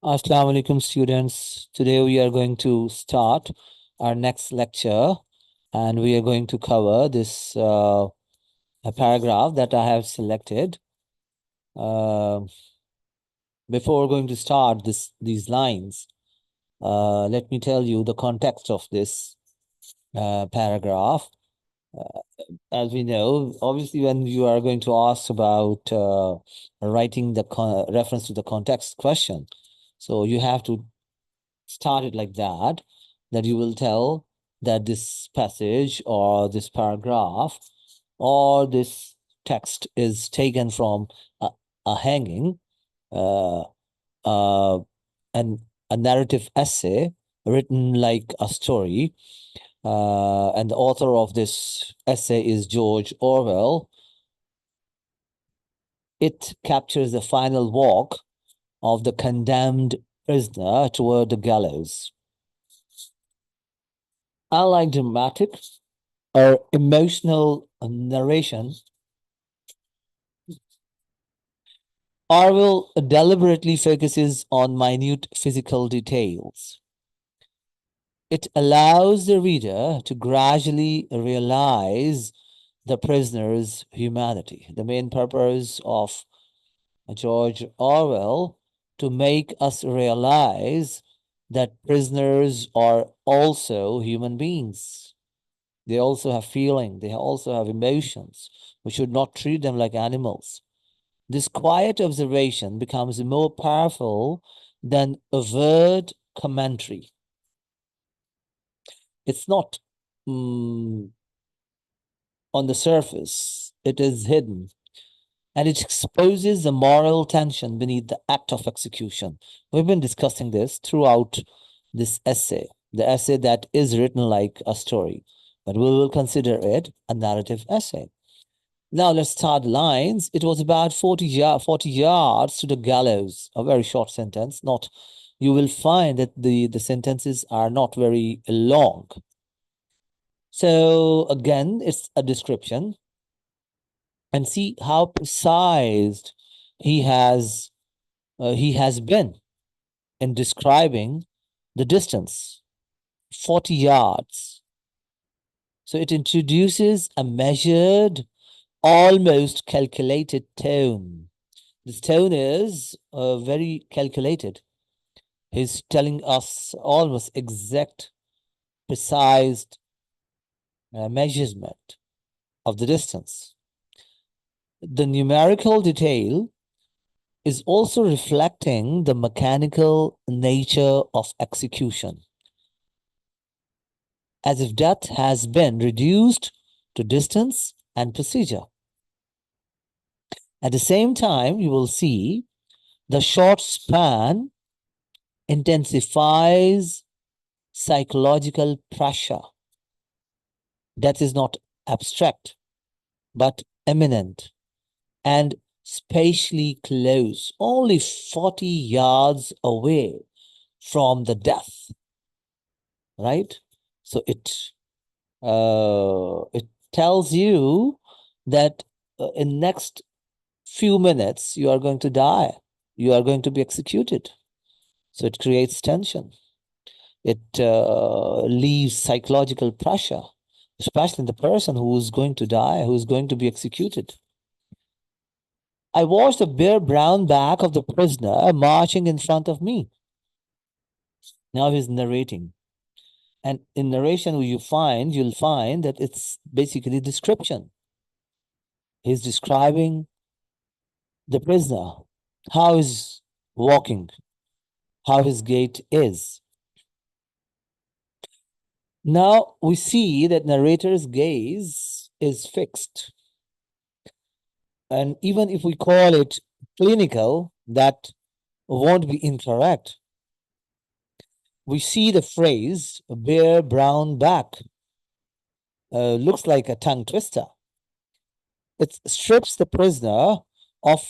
Assalamu alaikum, students. Today we are going to start our next lecture, and we are going to cover this a paragraph that I have selected. Before going to start these lines, let me tell you the context of this paragraph. As we know, obviously, when you are going to ask about writing the reference to the context question, so you have to start it like that you will tell that this passage or this paragraph or this text is taken from a hanging, uh, uh, and a narrative essay written like a story. And the author of this essay is George Orwell. It captures the final walk of the condemned prisoner toward the gallows. Unlike dramatic or emotional narration, Orwell deliberately focuses on minute physical details. It allows the reader to gradually realize the prisoner's humanity. The main purpose of George Orwell to make us realize that prisoners are also human beings. They also have feeling, they also have emotions. We should not treat them like animals. This quiet observation becomes more powerful than overt commentary. It's not on the surface, it is hidden, and it exposes the moral tension beneath the act of execution. We've been discussing this throughout this essay, the essay that is written like a story, but we will consider it a narrative essay. Now let's start the lines. It was about 40 yards to the gallows. A very short sentence. Not, you will find that the sentences are not very long. So again, it's a description. And see how precise he has been in describing the distance, 40 yards. So it introduces a measured, almost calculated tone. This tone is very calculated. He's telling us almost exact, precise measurement of the distance. The numerical detail is also reflecting the mechanical nature of execution, as if death has been reduced to distance and procedure. At the same time, you will see the short span intensifies psychological pressure. Death is not abstract, but imminent and spatially close, only 40 yards away from the death, right? So it tells you that in next few minutes you are going to die, you are going to be executed. So it creates tension. It leaves psychological pressure, especially in the person who is going to die, who is going to be executed. I watched the bare brown back of the prisoner marching in front of me. Now he's narrating. And in narration, you'll find that it's basically description. He's describing the prisoner, how he's walking, how his gait is. Now we see that narrator's gaze is fixed. And even if we call it clinical, that won't be incorrect. We see the phrase bare brown back. Looks like a tongue twister. It strips the prisoner of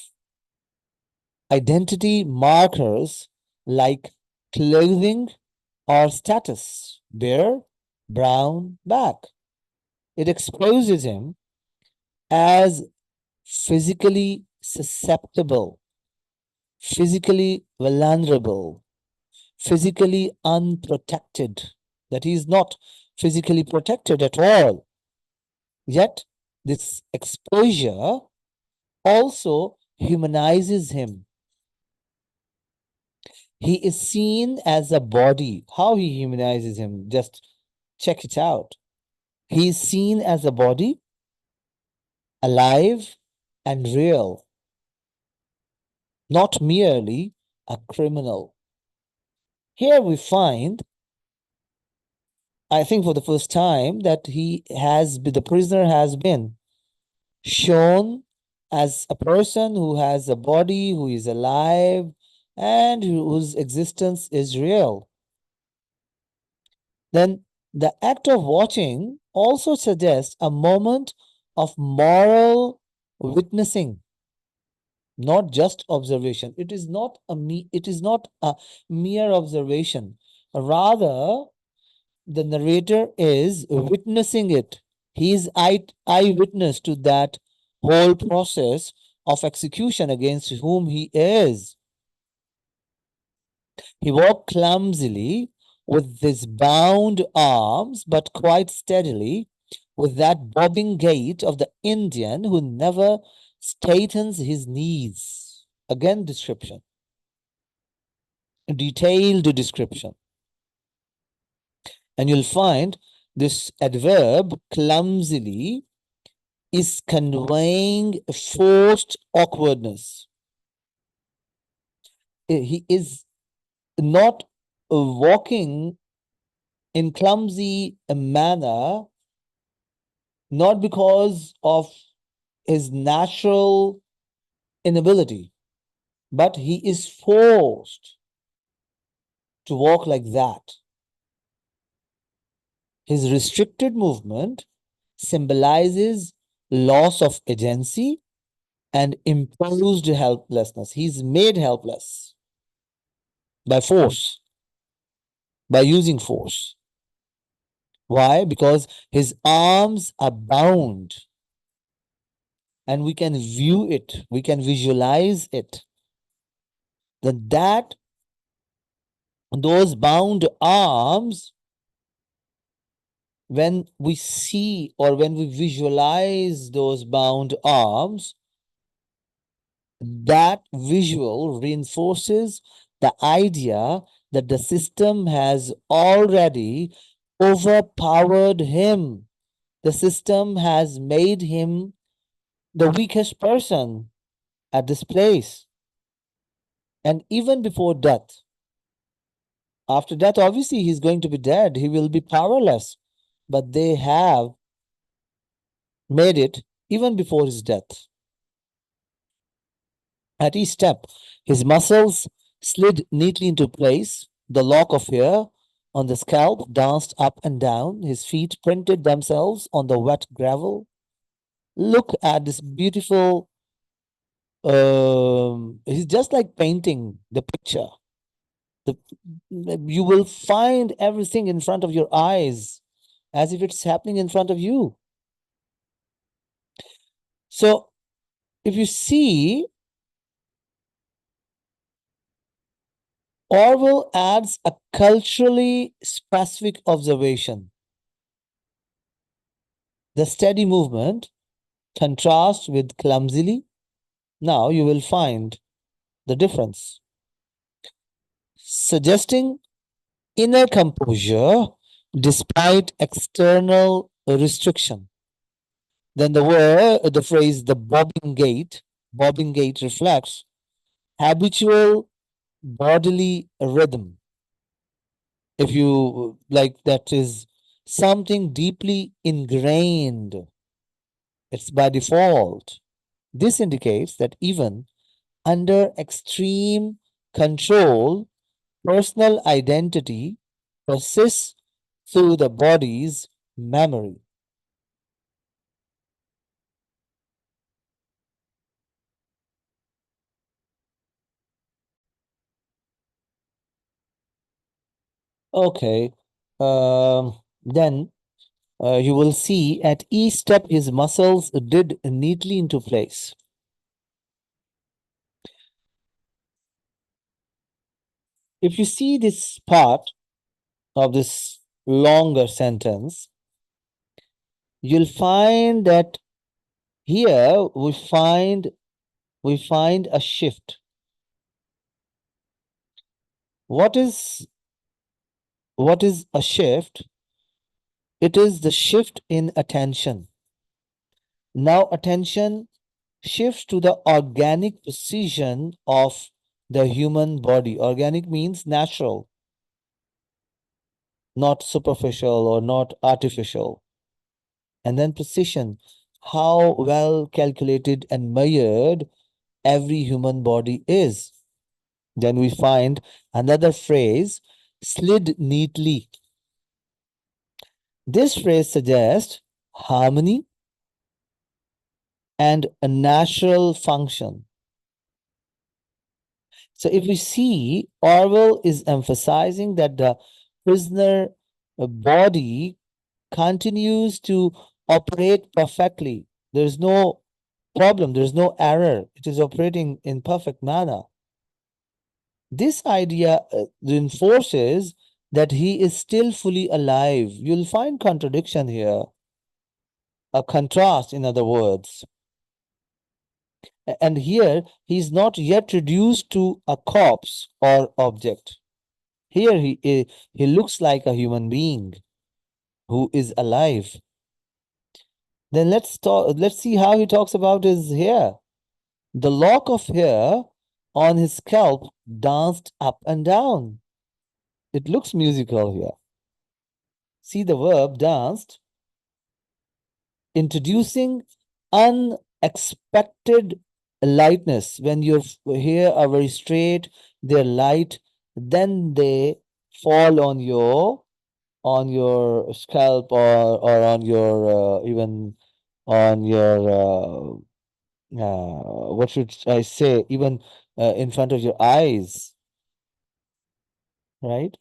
identity markers like clothing or status. Bare brown back. It exposes him as physically susceptible, physically vulnerable, physically unprotected, that he is not physically protected at all. Yet, this exposure also humanizes him. He is seen as a body. How he humanizes him? Just check it out. He is seen as a body, alive and real, not merely a criminal. Here we find, I think for the first time, that the prisoner has been shown as a person who has a body, who is alive, and whose existence is real. Then the act of watching also suggests a moment of moral witnessing, not just observation. It is not a mere observation. Rather, the narrator is witnessing it. He is eyewitness to that whole process of execution against whom he is. He walked clumsily with his bound arms, but quite steadily, with that bobbing gait of the Indian who never straightens his knees. Again, description, detailed description. And you'll find this adverb clumsily is conveying forced awkwardness. He is not walking in clumsy manner, not because of his natural inability, but he is forced to walk like that. His restricted movement symbolizes loss of agency and imposed helplessness. He's made helpless by force, by using force. Why? Because his arms are bound, and we can view it, we can visualize it. That those bound arms, when we see or when we visualize those bound arms, that visual reinforces the idea that the system has already overpowered him. The system has made him the weakest person at this place. And even before death, after death, obviously he's going to be dead, he will be powerless. But they have made it even before his death. At each step, his muscles slid neatly into place. The lock of hair on the scalp danced up and down. His feet printed themselves on the wet gravel. Look at this beautiful, he's just like painting the picture. You will find everything in front of your eyes as if it's happening in front of you. So if you see, Orwell adds a culturally specific observation. The steady movement contrasts with clumsily. Now you will find the difference, suggesting inner composure despite external restriction. Then the phrase bobbing gait reflects habitual bodily rhythm. If you like, that is something deeply ingrained, it's by default. This indicates that even under extreme control, personal identity persists through the body's memory. Okay. Then you will see at each step his muscles did neatly into place. If you see this part of this longer sentence, you'll find that here we find a shift. What is a shift? It is the shift in attention. Now attention shifts to the organic precision of the human body. Organic means natural, not superficial or not artificial. And then precision, how well calculated and measured every human body is. Then we find another phrase, slid neatly. This phrase suggests harmony and a natural function. So if we see, Orwell is emphasizing that the prisoner body continues to operate perfectly. There's no problem, there's no error. It is operating in perfect manner. This idea reinforces that he is still fully alive. You'll find contradiction here, a contrast, in other words. And here, he's not yet reduced to a corpse or object. Here, he looks like a human being who is alive. Then let's see how he talks about his hair. The lock of hair on his scalp danced up and down. It looks musical here. See the verb danced, introducing unexpected lightness. When your hair are very straight, they're light, then they fall on your scalp or on your even on your what should I say, even in front of your eyes, right?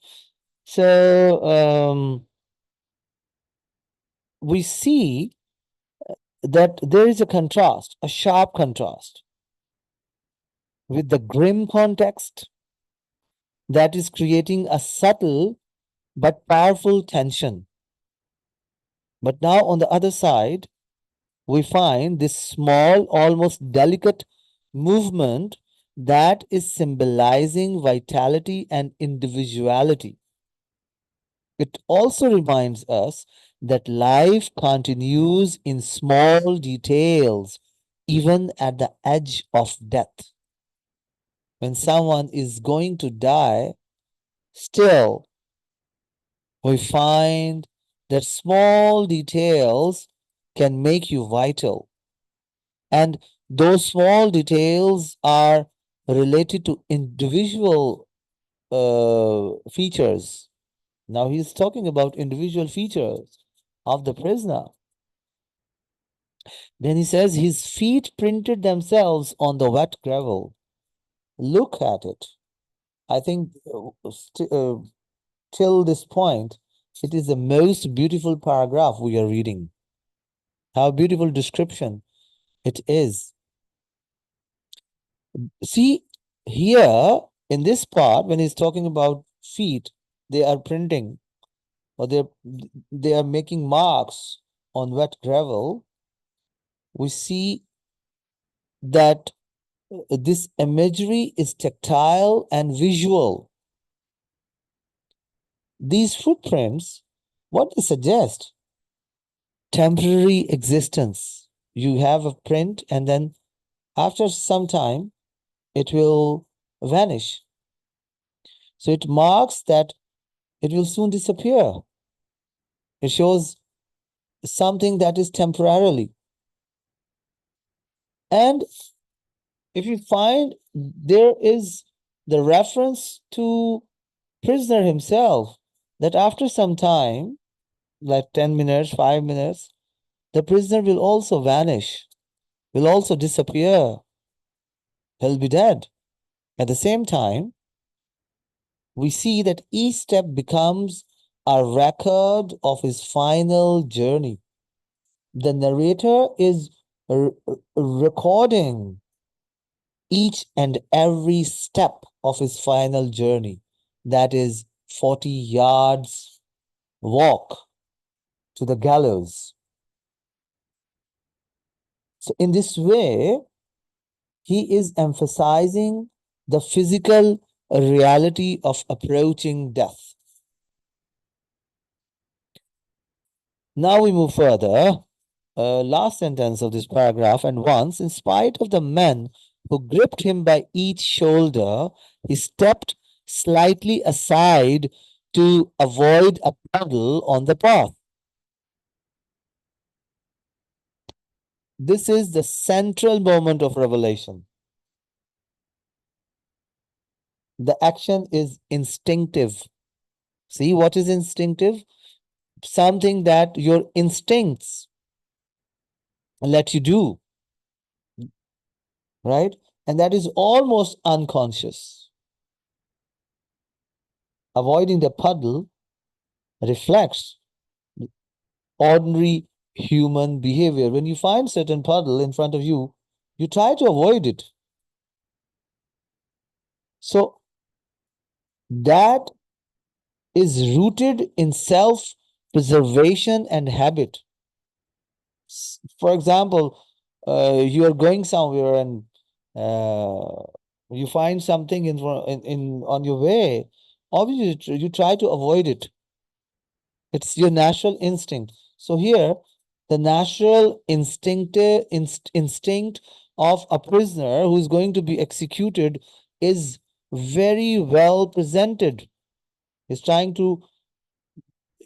So we see that there is a contrast, a sharp contrast with the grim context that is creating a subtle but powerful tension. But now on the other side, we find this small, almost delicate movement that is symbolizing vitality and individuality. It also reminds us that life continues in small details, even at the edge of death. When someone is going to die, still we find that small details can make you vital. And those small details are related to individual features. Now he's talking about individual features of the prisoner. Then he says his feet printed themselves on the wet gravel. Look at it. I think till this point, it is the most beautiful paragraph we are reading. How beautiful description it is. See, here in this part, when he's talking about feet, they are printing or they are making marks on wet gravel. We see that this imagery is tactile and visual. These footprints, what they suggest? Temporary existence. You have a print and then after some time, it will vanish. So it marks that it will soon disappear. It shows something that is temporarily. And if you find there is the reference to prisoner himself, that after some time, like 10 minutes, 5 minutes, the prisoner will also vanish, will also disappear. He'll be dead. At the same time, we see that each step becomes a record of his final journey. The narrator is recording each and every step of his final journey. that is 40 yards walk to the gallows. So in this way, he is emphasizing the physical reality of approaching death. Now we move further. Last sentence of this paragraph. And once, in spite of the men who gripped him by each shoulder, he stepped slightly aside to avoid a puddle on the path. This is the central moment of revelation. The action is instinctive. See what is instinctive? Something that your instincts let you do, right? And that is almost unconscious. Avoiding the puddle reflects ordinary human behavior. When you find certain puddle in front of you, you try to avoid it. So that is rooted in self-preservation and habit. For example, you are going somewhere and you find something in on your way. Obviously, you try to avoid it. It's your natural instinct. So here, the natural instinct of a prisoner who is going to be executed is very well presented. He's trying to,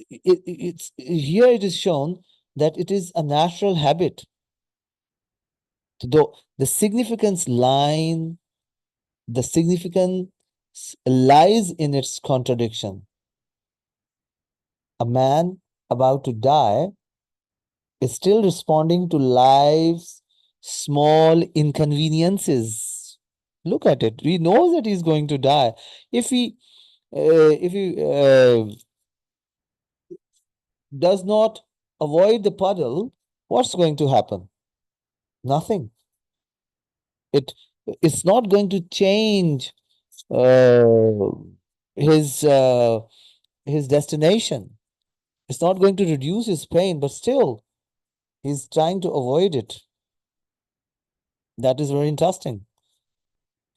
it's here it is shown that it is a natural habit. Though the significance lies in its contradiction. A man about to die is still responding to life's small inconveniences. Look at it. We know that he's going to die. If he does not avoid the puddle, what's going to happen? Nothing. It's not going to change his destination. It's not going to reduce his pain, but still, he's trying to avoid it. That is very interesting.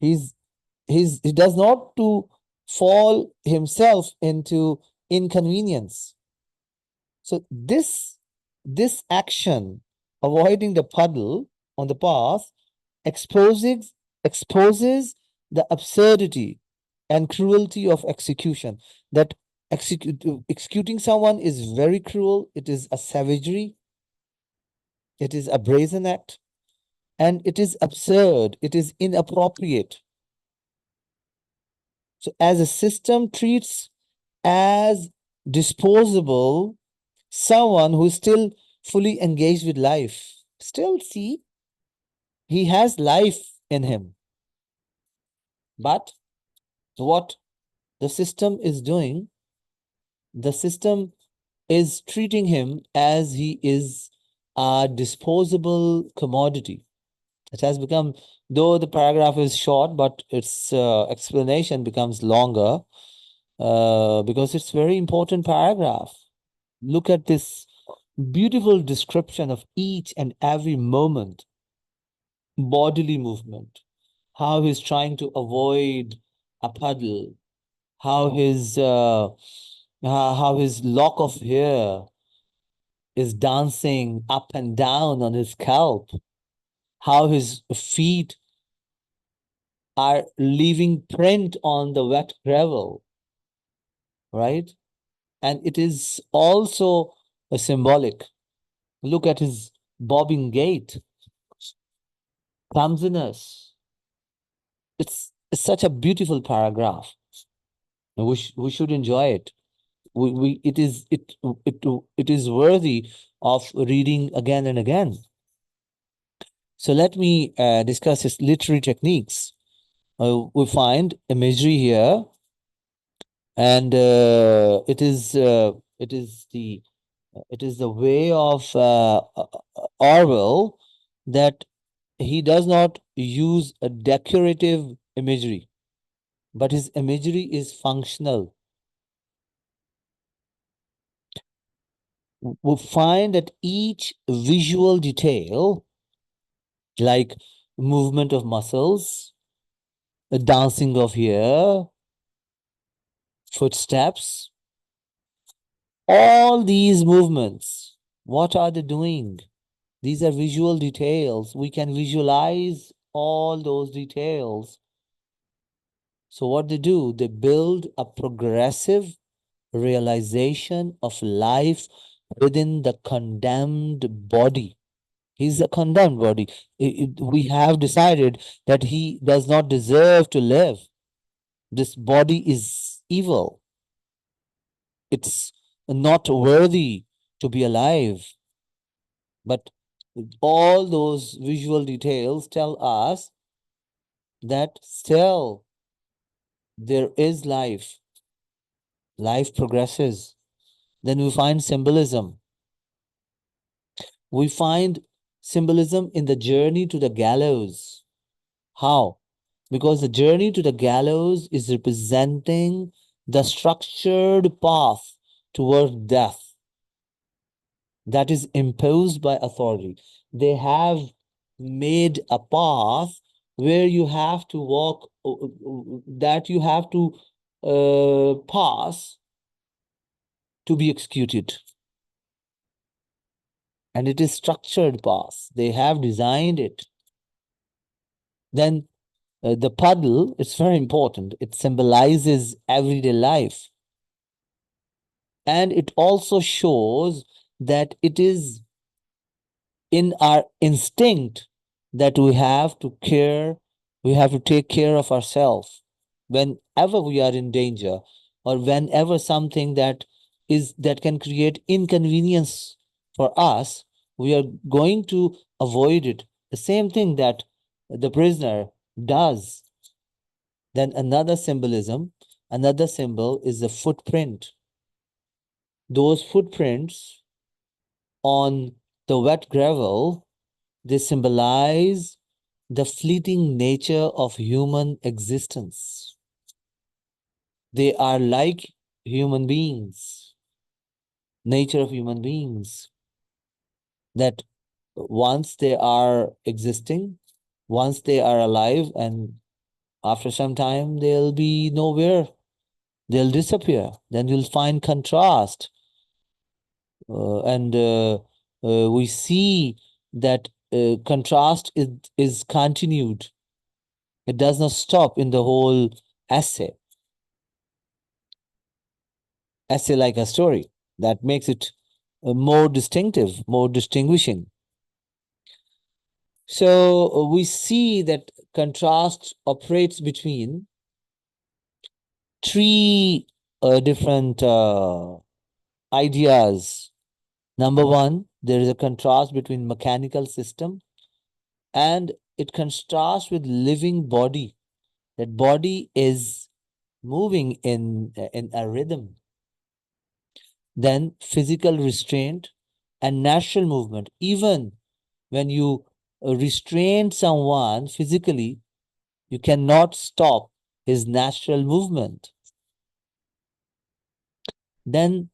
He does not to fall himself into inconvenience. So this action, avoiding the puddle on the path, exposes the absurdity and cruelty of execution. That executing someone is very cruel. It is a savagery. It is a brazen act. And it is absurd. It is inappropriate. So as a system treats as disposable someone who is still fully engaged with life. Still, see, he has life in him. But what the system is doing, the system is treating him as he is a disposable commodity. It has become, though the paragraph is short, but its explanation becomes longer because it's very important paragraph. Look at this beautiful description of each and every moment, bodily movement, how he's trying to avoid a puddle, how his lock of hair is dancing up and down on his scalp, how his feet are leaving print on the wet gravel, right? And it is also a symbolic. Look at his bobbing gait, clumsiness. It's such a beautiful paragraph. We should enjoy it. It is worthy of reading again and again. So let me discuss his literary techniques. We find imagery here, and it is the way of Orwell that he does not use a decorative imagery, but his imagery is functional. We find that each visual detail, like movement of muscles, the dancing of hair, footsteps, all these movements, what are they doing? These are visual details. We can visualize all those details. So what they do, they build a progressive realization of life within the condemned body. He's a condemned body. We have decided that he does not deserve to live. This body is evil. It's not worthy to be alive. But all those visual details tell us that still there is life. Life progresses. Then we find symbolism. We find symbolism in the journey to the gallows. How? Because the journey to the gallows is representing the structured path toward death that is imposed by authority. They have made a path where you have to walk, that you have to pass to be executed. And it is structured path. They have designed it. Then the puddle, it's very important. It symbolizes everyday life. And it also shows that it is in our instinct that we have to care, we have to take care of ourselves whenever we are in danger, or whenever something that can create inconvenience for us, we are going to avoid it. The same thing that the prisoner does. Then another symbol is the footprint. Those footprints on the wet gravel, they symbolize the fleeting nature of human existence. They are like human beings, nature of human beings, that once they are existing, once they are alive, and after some time they'll be nowhere, they'll disappear. Then you'll find contrast. And we see that contrast is continued. It does not stop in the whole essay. Essay like a story. That makes it more distinctive, more distinguishing. So we see that contrast operates between three different ideas. Number one, there is a contrast between mechanical system, and it contrasts with living body. That body is moving in a rhythm. Then physical restraint and natural movement. Even when you restrain someone physically, you cannot stop his natural movement. Then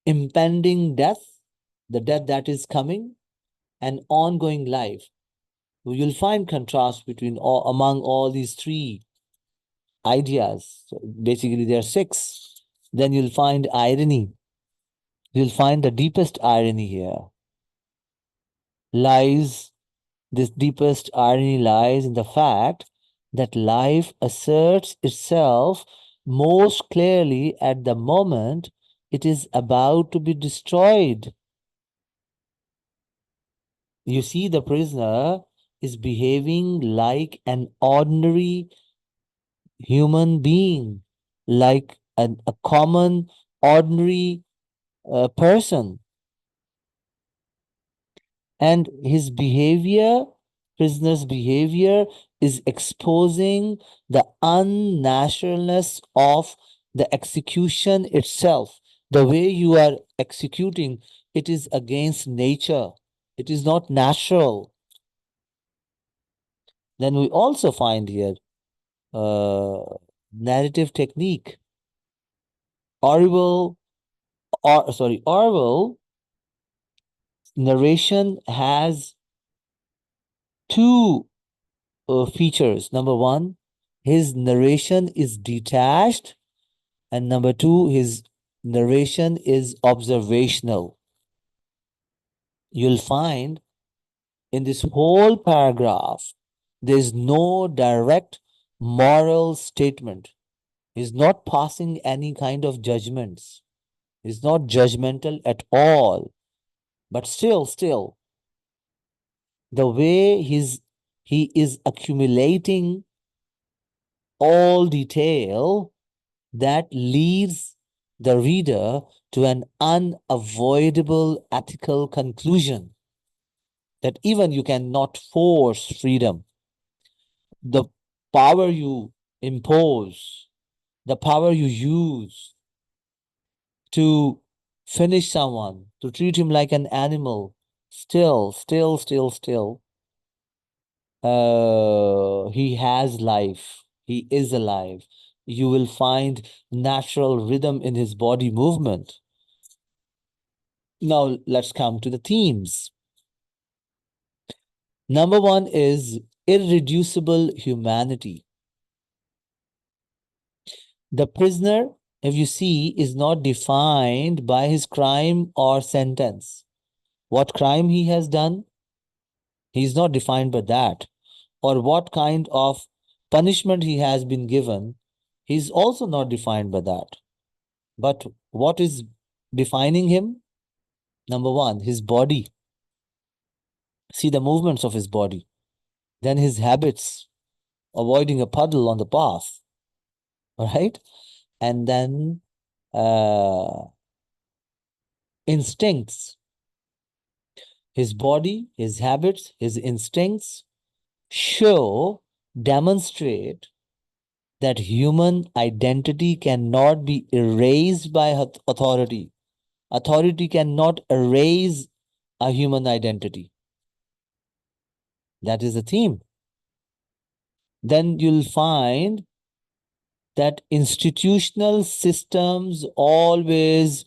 impending death, the death that is coming, and ongoing life. You'll find contrast among all these three ideas. So basically, there are six. Then you'll find irony. You'll find the deepest irony here. This deepest irony lies in the fact that life asserts itself most clearly at the moment it is about to be destroyed. You see, the prisoner is behaving like an ordinary human being, like a common, ordinary person. And his behavior, prisoner's behavior, is exposing the unnaturalness of the execution itself. The way you are executing, it is against nature. It is not natural. Then we also find here narrative technique. Orwell narration has two features. Number one, his narration is detached, and number two, his narration is observational. You'll find in this whole paragraph, there's no direct moral statement. He's not passing any kind of judgments. He's not judgmental at all. But still, the way he is accumulating all detail that leads the reader to an unavoidable ethical conclusion that even you cannot force freedom. The power you impose, the power you use to finish someone, to treat him like an animal, still, he has life. He is alive. You will find natural rhythm in his body movement. Now, let's come to the themes. Number one is irreducible humanity. The prisoner, if you see, is not defined by his crime or sentence. What crime he has done, he's not defined by that. Or what kind of punishment he has been given, he's also not defined by that. But what is defining him? Number one, his body. See the movements of his body. Then his habits, avoiding a puddle on the path, right? And then instincts. His body, his habits, his instincts demonstrate that human identity cannot be erased by authority. Authority cannot erase a human identity. That is the theme. Then you'll find that institutional systems always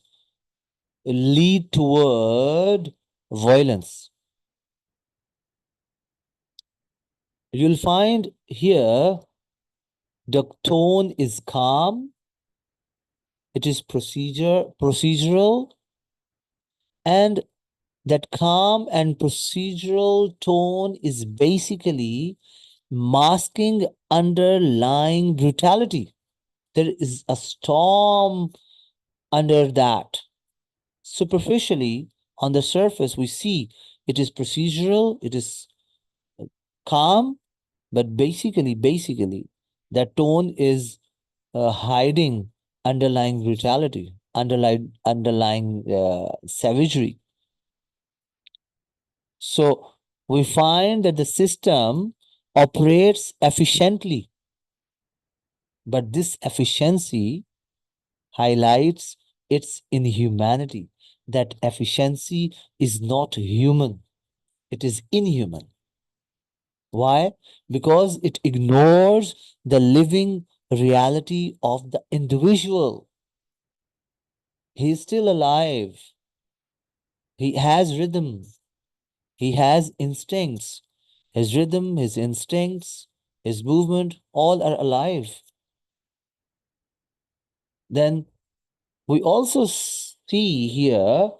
lead toward violence. You'll find here the tone is calm, it is procedural, and that calm and procedural tone is basically masking underlying brutality. There is a storm under that. Superficially, on the surface, we see it is procedural, it is calm, but basically, that tone is hiding underlying brutality, underlying savagery. So we find that the system operates efficiently, but this efficiency highlights its inhumanity. That efficiency is not human, it is inhuman. Why? Because it ignores the living reality of the individual. He is still alive. He has rhythm. He has instincts. His rhythm, his instincts, his movement, all are alive. Then we also see here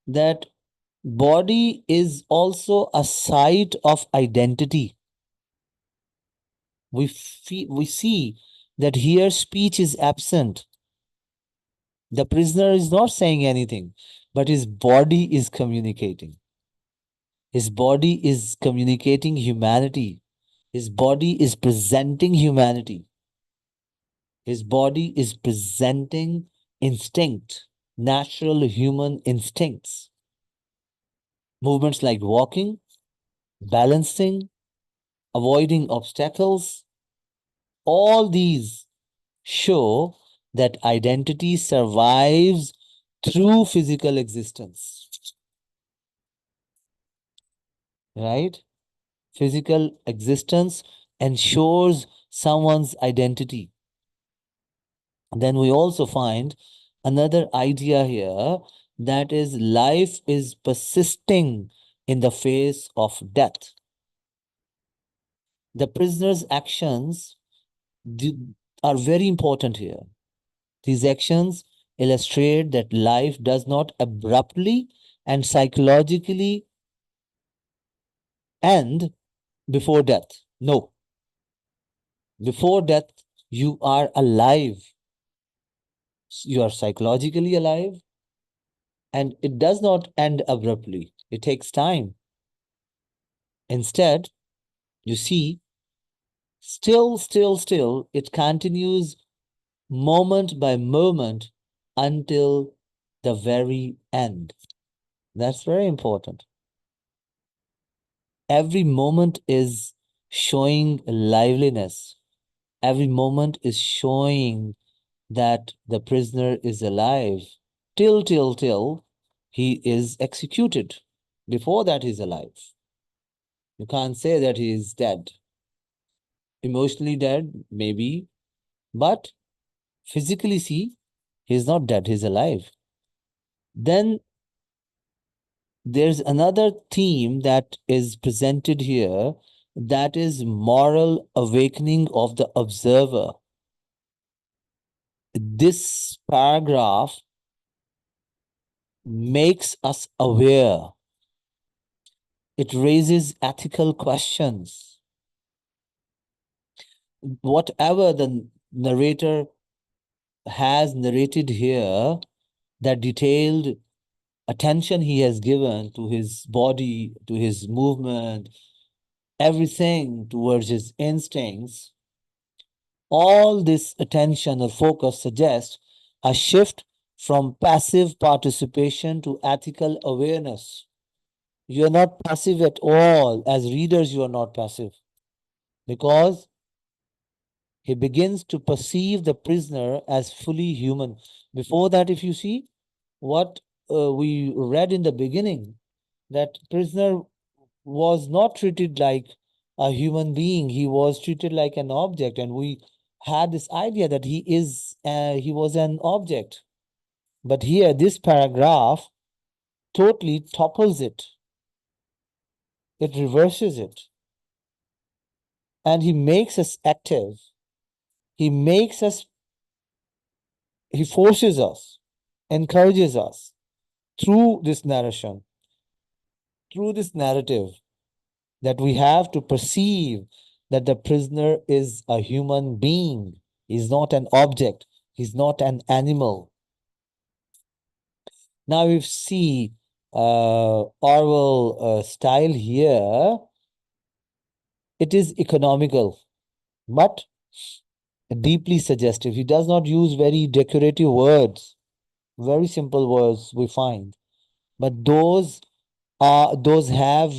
that body is also a site of identity. We see that here speech is absent. The prisoner is not saying anything, but his body is communicating. His body is communicating humanity. His body is presenting humanity. His body is presenting instinct, natural human instincts. Movements like walking, balancing, avoiding obstacles, all these show that identity survives through physical existence. Right? Physical existence ensures someone's identity. Then we also find another idea here, that is, life is persisting in the face of death. The prisoner's actions are very important here. These actions illustrate that life does not abruptly and psychologically end before death. No. Before death, you are alive. You are psychologically alive, and it does not end abruptly. It takes time. Instead, you see, still, it continues moment by moment until the very end. That's very important. Every moment is showing liveliness. Every moment is showing that the prisoner is alive till he is executed. Before that, he's alive. You can't say that he is dead. Emotionally dead, maybe, but physically, see, he's not dead, he's alive. Then there's another theme that is presented here, that is moral awakening of the observer. This paragraph makes us aware. It raises ethical questions. Whatever the narrator has narrated here, that detailed attention he has given to his body, to his movement, everything towards his instincts, all this attention or focus suggests a shift from passive participation to ethical awareness. You are not passive at all. As readers, you are not passive, because he begins to perceive the prisoner as fully human. Before that, if you see what we read in the beginning, that prisoner was not treated like a human being. He was treated like an object, and we had this idea that he was an object. But here, this paragraph totally topples it. It reverses it. And he makes us active. He makes us, he forces us, encourages us through this narration, through this narrative, that we have to perceive that the prisoner is a human being. He's not an object. He's not an animal. Now we see Orwell style here. It is economical, but deeply suggestive. He does not use very decorative words, very simple words we find, but those have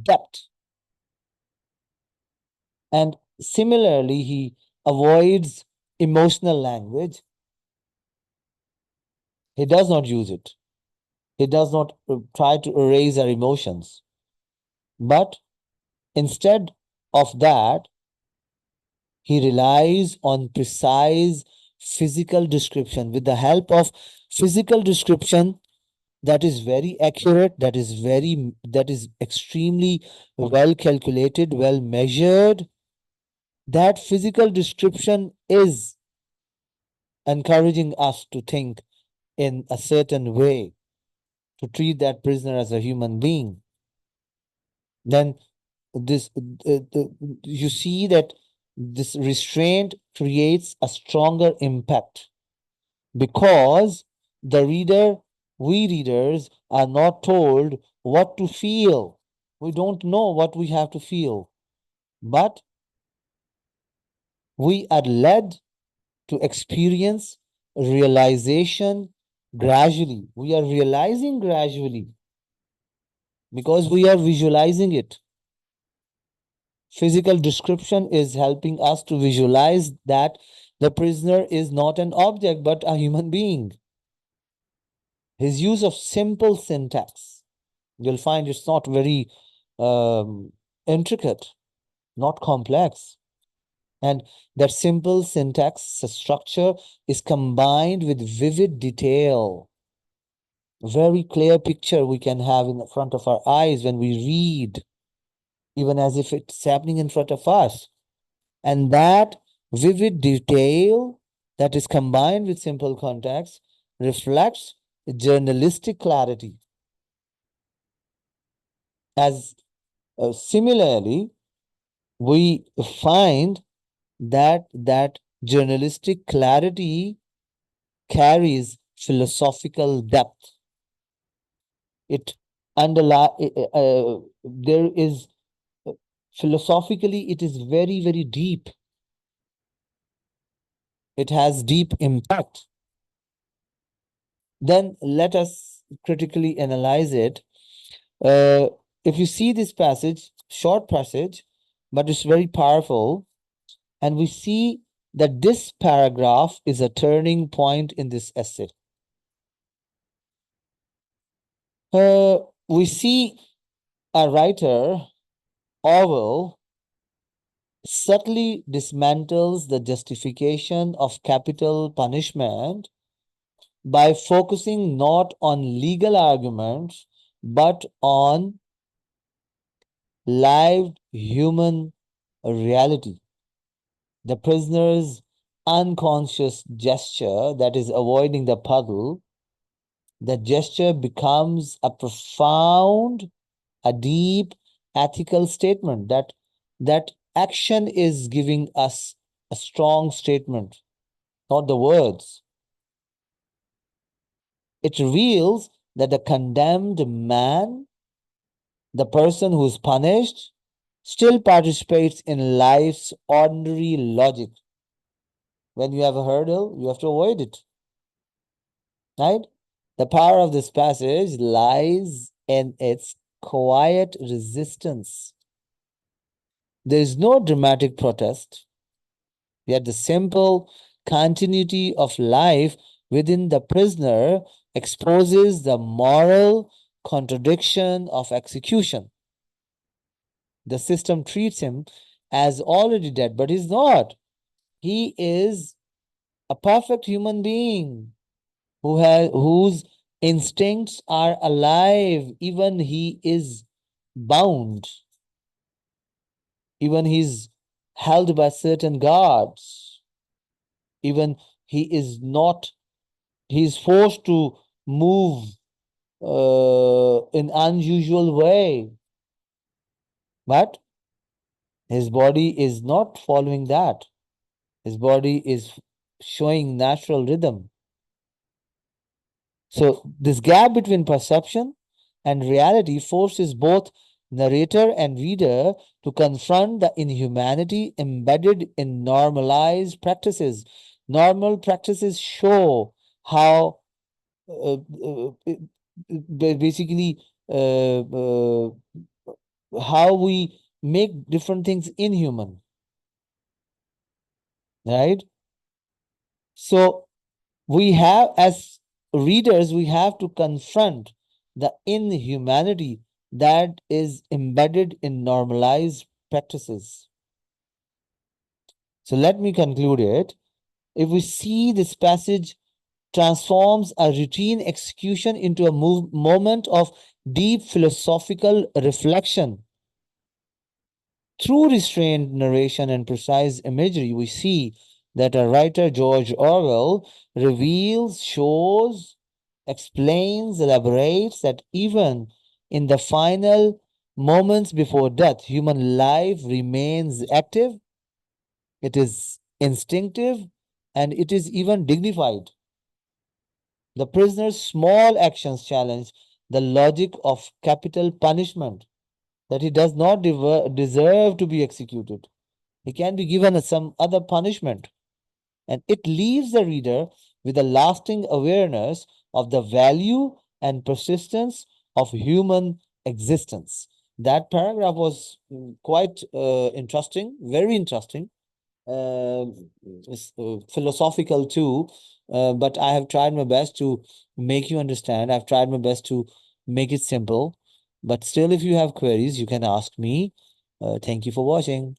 depth. And similarly, he avoids emotional language. He does not use it. He does not try to erase our emotions. But instead of that, he relies on precise physical description. With the help of physical description that is very accurate, that is extremely well calculated, well measured, that physical description is encouraging us to think in a certain way, to treat that prisoner as a human being. Then you see that this restraint creates a stronger impact, because we readers are not told what to feel. We don't know what we have to feel, but we are led to experience realization gradually. We are realizing gradually because we are visualizing it. Physical description is helping us to visualize that the prisoner is not an object but a human being. His use of simple syntax, you'll find it's not very intricate, not complex. And that simple syntax structure is combined with vivid detail. Very clear picture we can have in front of our eyes when we read, even as if it's happening in front of us. And that vivid detail that is combined with simple context reflects journalistic clarity. As similarly, we find that journalistic clarity carries philosophical depth. It there is philosophically, it is very, very deep. It has deep impact. Then let us critically analyze it. If you see this passage, short passage, but it's very powerful, and we see that this paragraph is a turning point in this essay. We see a writer, Orwell, subtly dismantles the justification of capital punishment by focusing not on legal arguments, but on lived human reality. The prisoner's unconscious gesture, that is avoiding the puddle, the gesture becomes a profound, a deep ethical statement. That action is giving us a strong statement, not the words. It reveals that the condemned man, the person who's punished, still participates in life's ordinary logic. When you have a hurdle, you have to avoid it. Right? The power of this passage lies in its quiet resistance. There is no dramatic protest, yet the simple continuity of life within the prisoner exposes the moral contradiction of execution. The system treats him as already dead, but he's not. He is a perfect human being whose instincts are alive. Even he is bound. Even he's held by certain guards. Even he is not, he's forced to move in unusual way. But his body is not following that. His body is showing natural rhythm. So this gap between perception and reality forces both narrator and reader to confront the inhumanity embedded in normalized practices. Normal practices show how basically how we make different things inhuman, right? So we have, as readers, we have to confront the inhumanity that is embedded in normalized practices. So let me conclude it. If we see this passage transforms a routine execution into a moment of deep philosophical reflection. Through restrained narration and precise imagery, we see that a writer, George Orwell, reveals, shows, explains, elaborates that even in the final moments before death, human life remains active, it is instinctive, and it is even dignified. The prisoner's small actions challenge the logic of capital punishment, that he does not deserve to be executed. He can be given some other punishment. And it leaves the reader with a lasting awareness of the value and persistence of human existence. That paragraph was quite interesting, very interesting, uh, philosophical too. But I have tried my best to make you understand. I've tried my best to make it simple. But still, if you have queries, you can ask me. Thank you for watching.